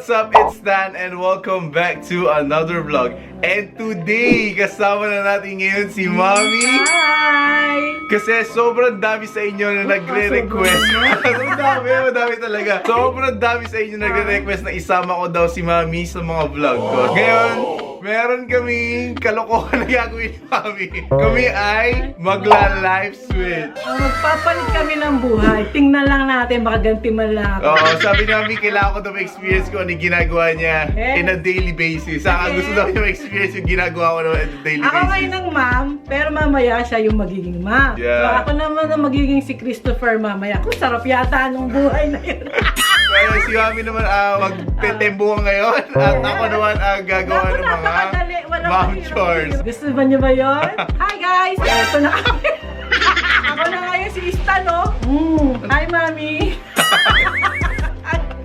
what's up? It's Dan and welcome back to another vlog. And today, kasama na natin ngayon si Mami. Hi! Kasi sobrang dami sa inyo na nagre-request. Madami talaga. Sobrang dami sa inyo na nagre-request na isama ko daw si Mami sa mga vlog ko. Ngayon, meron kaming kalokohan na gagawin ni Mami. Kami ay magla-live switch. Magpapalit kami ng buhay. Tingnan lang natin, baka ganti man lang ako. Oo, sabi namin kailangan ko daw ma-experience ko ano yung ginagawa niya in a daily basis. Saka gusto daw niya ma-experience yung ginagawa ko naman in a daily Ako basis. ngayon ang ma'am, pero mamaya siya yung magiging ma'am. Yeah. So ako naman ang magiging si Christopher mamaya. Kung sarap yata nung buhay na yun. Kaya si Mami naman magtetembo ngayon at ako naman ang gagawa ng mga napakadali. Walang mom mahirap chores. yun. Gusto ba niyo ba yun? Hi guys! Ito na kami. Ako na ngayon si Ista, no? Hi, Mami!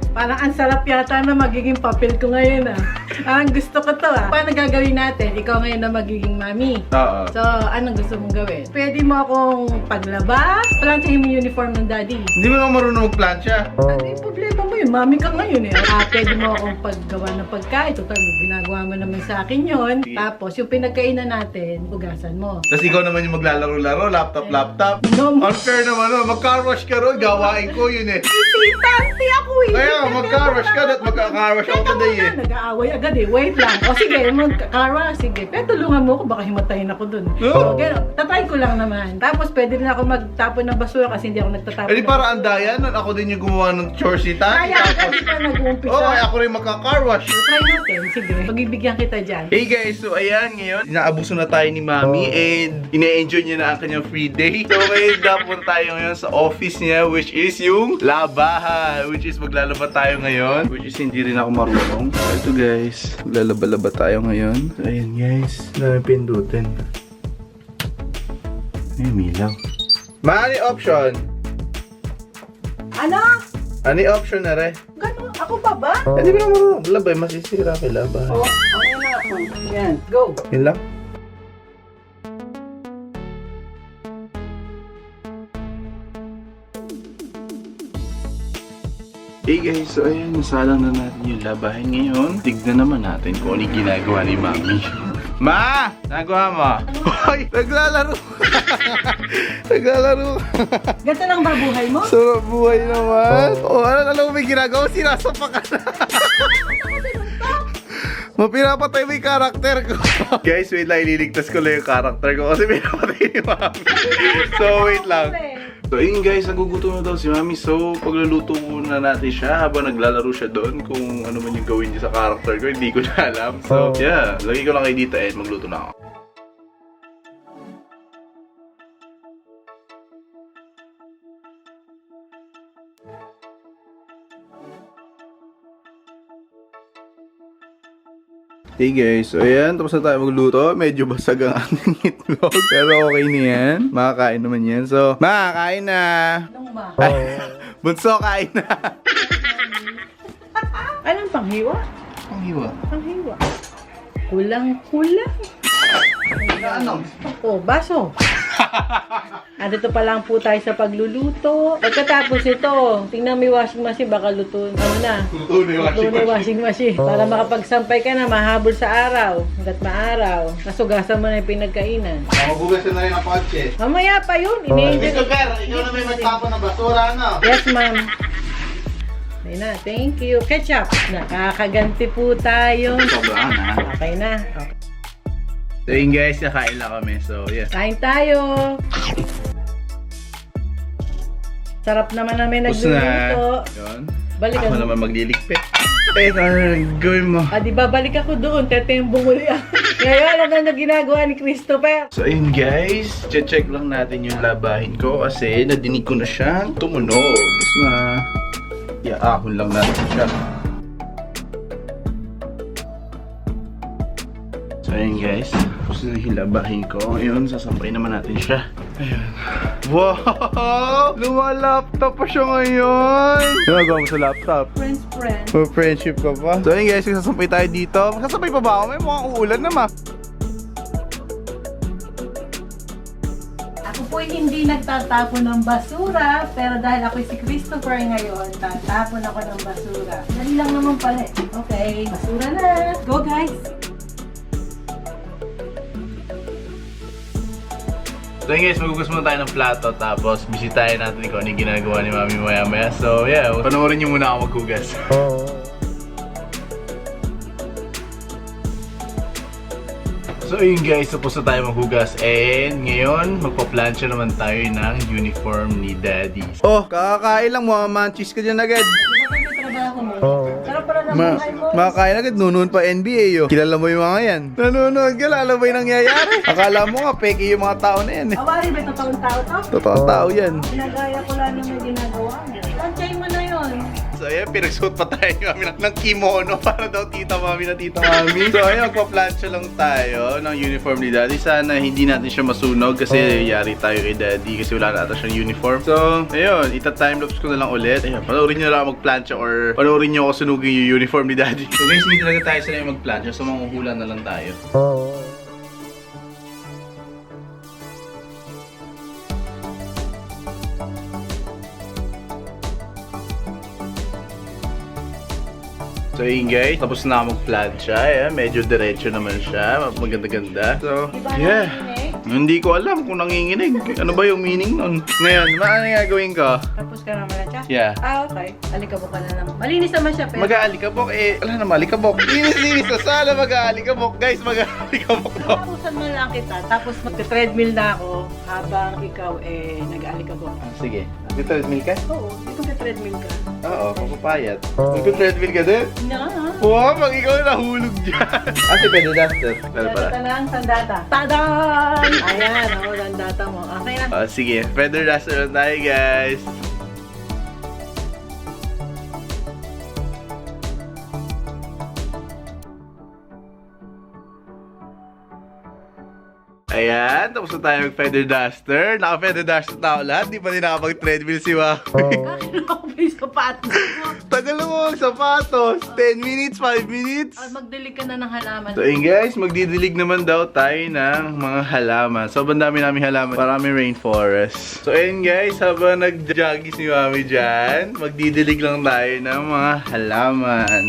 Parang ang sarap yata na magiging papel ko ngayon, ah. Ang gusto ko to, ah. Paano gagawin natin? Ikaw ngayon na magiging mami. Oo. So, anong gusto mong gawin? Pwede mo akong paglaba? Planchahin mo yung uniform ng daddy. Hindi mo naman marunong magplansya. Ano yung problema mo yun? Mami ka ngayon, eh. Pwede mo akong paggawa ng pagkain. Total, ginagawa mo naman sa akin yun. Tapos, yung pinagkainan natin, hugasan mo. Tapos ikaw naman yung maglalaro-laro, laptop. No, Unfair naman, no? Mag-car wash ka ron, gawain ko yun eh. Tante ako, eh. Kaya mag-car wash ka, at mag-car wash ako today eh. Nag-aaway agad eh. Wait lang. O sige, mag-car sige. Pero tulungan mo ako, baka himatayin ako dun. No. So, tatry ko lang naman. Tapos pwede rin ako magtapon ng basura kasi hindi ako nagtatapon. Eh di para andayan, ako din yung gumawa ng chores ni Tati. Kaya kasi pa nag-uumpisa. Oo, ako rin magka-car wash. So, try natin. Sige, pagbibigyan kita dyan. Hey guys, so ayan ngayon, inaabuso na tayo ni Mami and ine-enjoy niya na ang kanyang free day. So ngayon, dapat tayo ngayon sa office niya which is yung labahan. Which is maglalaba tayo ngayon. Which is hindi rin ako marunong. So ito guys, maglalaba-laba tayo ngayon. So ayan guys, namin pindutin. Ay, milaw. Mani option? Ano? Ano yung option na re? Gano'n? Ako pa ba? Hindi mo na marunong. Labay, masisira kay labahan. Oo, okay na ako. Yan, go. Yun lang. Hey guys, so ayan, nasalang na natin yung labahin ngayon. Tignan naman natin kung ano yung ginagawa ni Mami. Ma! Nagawa mo? Hoy! Naglalaro! Naglalaro! Ganito lang ba buhay mo? Sarap buhay naman! Oh, alam mo may ginagawa? Sinasapa ka na! Mapinapatay mo yung karakter ko. Guys, wait lang. Ililigtas ko lang yung karakter ko kasi pinapatay ni Mami. So, wait lang. So, ayun guys, nagugutom na daw si Mami. So, pagluluto muna natin siya habang naglalaro siya doon. Kung ano man yung gawin niya sa karakter ko, hindi ko na alam. So, yeah. Lagi ko lang kayo dito and magluto na ako. Hey guys, so ayan, tapos na tayo magluto. Medyo basag ang ating itlog. Pero okay na yan. Makakain naman yan. So, makakain na. Anong ba? Bunso, kain na. Anong panghiwa? Ang hiwa. Panghiwa. Kulang-kulang. Ano? Oh, baso. Dito pa lang po tayo sa pagluluto. Pagkatapos ito, tingnan mo yung washing machine, baka luto. Ano na? Luto na Yung washing machine. Para makapagsampay ka na, mahabol sa araw. Hanggat maaraw. Nasugasan mo na yung pinagkainan. Magugasan na rin ang kotse. Mamaya pa yun. Ini-enjoy. Christopher, ikaw na may magtapon ng basura, no? Yes, ma'am. Ayun na, thank you. Ketchup. Nakakaganti po tayo. Sobrang ha? Okay na. Okay. So yun guys, nakain lang kami. So yeah. Kain tayo. Sarap naman namin Tapos na. nagluluto. Yun. Balikan Ako mo. naman magliligpit. Eh, ano gawin mo? Di ba balik ako doon, tetembong uli ako. Ngayon, ano na ginagawa ni Christopher? So ayun guys, check lang natin yung labahin ko kasi nadinig ko na siyang tumunog. Tapos na, iaahon lang natin siya. So ayun guys, tapos na yung labahin ko. Ngayon, sasampay naman natin siya. Ayan. Wow! Lumalaptop pa siya ngayon! Ginagawa mo sa laptop? Friend. Friendship ka pa? So ayun guys, sasampay tayo dito. Sasampay pa ba ako? May mukhang uulan naman. Ako po'y hindi nagtatapon ng basura, pero dahil ako'y si Christopher ngayon, tatapon ako ng basura. Dali lang naman pala eh. Okay, basura na. Go guys! So yun guys, magugas muna tayo ng plato tapos bisitahin natin kung ano yung ginagawa ni Mami maya-maya. So yeah, panoorin niyo muna ako maghugas. So yun guys, tapos na tayo maghugas and ngayon magpa-plancha naman tayo ng uniform ni Daddy. Oh, kakakain lang, mga manchis ka dyan agad. Trabaho mo. Sarap pala ng buhay mo. Makakain agad, nunoon pa NBA yo. Kilala mo yung mga yan. Nanonood ka, alam mo yung nangyayari. Akala mo nga, peke yung mga tao na yan eh. Awari ba totoong tao to? Totoong tao yan. Ginagaya ko lang yung ginagawa mo. Lanchay mo na yun. So ayan, pinagsuot pa tayo ni Mami ng kimono para daw tita Mami na tita Mami. So ayan, magpa-plancha lang tayo ng uniform ni Daddy. Sana hindi natin siya masunog kasi yari tayo kay Daddy kasi wala na ata siyang uniform. So ayun, ita-timelapse ko na lang ulit. Ayun, panoorin nyo na lang mag-plancha or panoorin nyo ako sunugin yung uniform ni Daddy. So guys, hindi talaga tayo sanay mag-plancha so manghuhula na lang tayo. So yun guys, tapos na ako mag-plancha. Ayan, medyo diretso naman siya. Maganda-ganda. So, yeah. Hindi ko alam kung nanginginig. Ano ba yung meaning nun? Ngayon, ano yung gagawin ko? Tapos ka naman na siya? Yeah. Ah, okay. Alikabok ka na lang. Malinis naman siya, pero... Mag-aalikabok eh. Wala na malikabok. Linis-linis na sala mag-aalikabok. Guys, mag-aalikabok to. Tapusan mo lang kita. Tapos magte-treadmill na ako habang ikaw nag-aalikabok. Sige. Mag-treadmill ka? Oo, dito ka-treadmill ka. Oo, papapayat. Mag-treadmill ka din? Na. Wow, pag ikaw nahulog dyan. Si Pedro Duster. Pero pala. Data lang, sandata. Tadan! Ayan, sandata mo. Okay na. Sige, Feather Duster na tayo guys. Ayan, tapos na tayo mag-feather duster. Naka-feather duster na ako lahat. Di pa din nakapag-treadmill si Mami. Bakit ako ba yung sapatos mo? Tagal mo ang sapatos. 10 minutes, 5 minutes. Magdilig ka na ng halaman. So yun guys, magdidilig naman daw tayo ng mga halaman. So bandami namin halaman. Maraming rainforest. So ayun guys, habang nag-jogging si Mami dyan, magdidilig lang tayo ng mga halaman.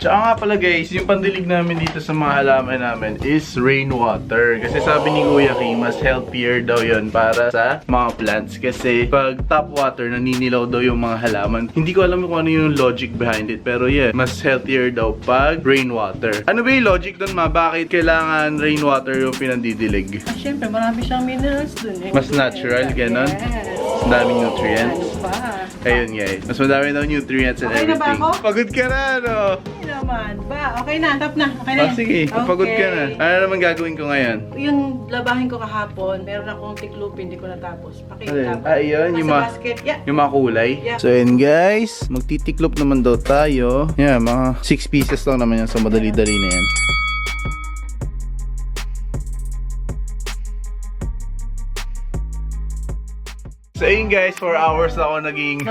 Tsaka nga pala guys, yung pandilig namin dito sa mga halaman namin is rainwater. Kasi sabi ni Kuya Kim, mas healthier daw yon para sa mga plants. Kasi pag tap water, naninilaw daw yung mga halaman. Hindi ko alam kung ano yung logic behind it. Pero yeah, mas healthier daw pag rainwater. Ano ba yung logic dun ma? Bakit kailangan rainwater yung pinandidilig? Siyempre, marami siyang minerals dun eh. Mas natural, ganon? Yes. Mas daming nutrients. Ano ba? Ayun guys, mas madami daw nutrients and Okay na ba everything. ako? Pagod ka na, no? Hindi naman. Ba, okay na. Tap na. Okay na yan. Sige, pagod ka na. Ano naman gagawin ko ngayon? Yung labahin ko kahapon, meron akong tiklupin, hindi ko natapos. Pakita. Ayun, yung Nasa mga basket. Yeah. yung mga kulay. Yeah. So yun guys, magtitiklop naman daw tayo. Yan, mga 6 pieces lang naman yan. So madali-dali na yan. So ayun guys, 4 hours na ako naging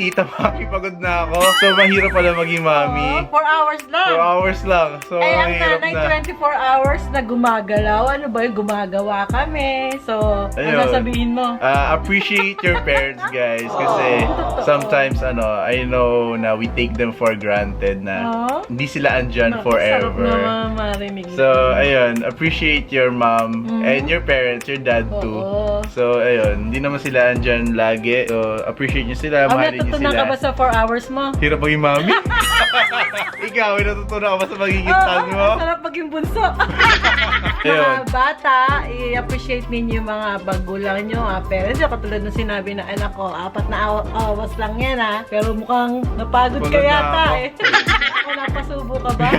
tita Mami. Pagod na ako. So mahirap pala maging Mami. 4 hours lang. 4 hours lang. So Ang mahirap nanay, na. 24 hours na gumagalaw. Ano ba yung gumagawa kami? So, Ayun. ano sasabihin mo? Appreciate your parents guys. Kasi sometimes I know na we take them for granted na hindi sila andyan Sarap forever. naman marinig. So, ayun, appreciate your mom and your parents, your dad too. Oo. So, ayun. Hindi naman sila andyan lagi. So, appreciate nyo sila. Mahalin nyo natutunan sila. ka ba sa 4 hours mo? Hirap maging mami. Ikaw, natutunan ka ba sa magiging tag mo? Sarap maging bunso. Ayun. Mga bata, i-appreciate ninyo yung mga bagulang nyo, parents nyo. Katulad ng sinabi ng anak ko, 4 na awas lang yan pero mukhang napagod ka Pagod na yata ako. Ako napasubo ka ba?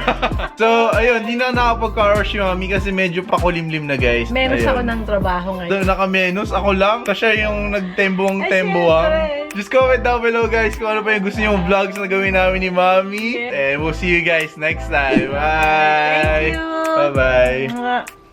So, ayun. Hindi na nakapag-car wash si mami kasi medyo pakulimlim na, guys. Menos Ayun. ako ng trabaho ngayon. So, naka-menos. Ako lang. Kasi yung Ay, nagtembong-tembuang. syempre. Just comment down below, guys, kung ano pa yung gusto nyo vlogs na gawin namin ni mami. Okay. And we'll see you guys next time. Bye! Thank you! Bye-bye! Mwah.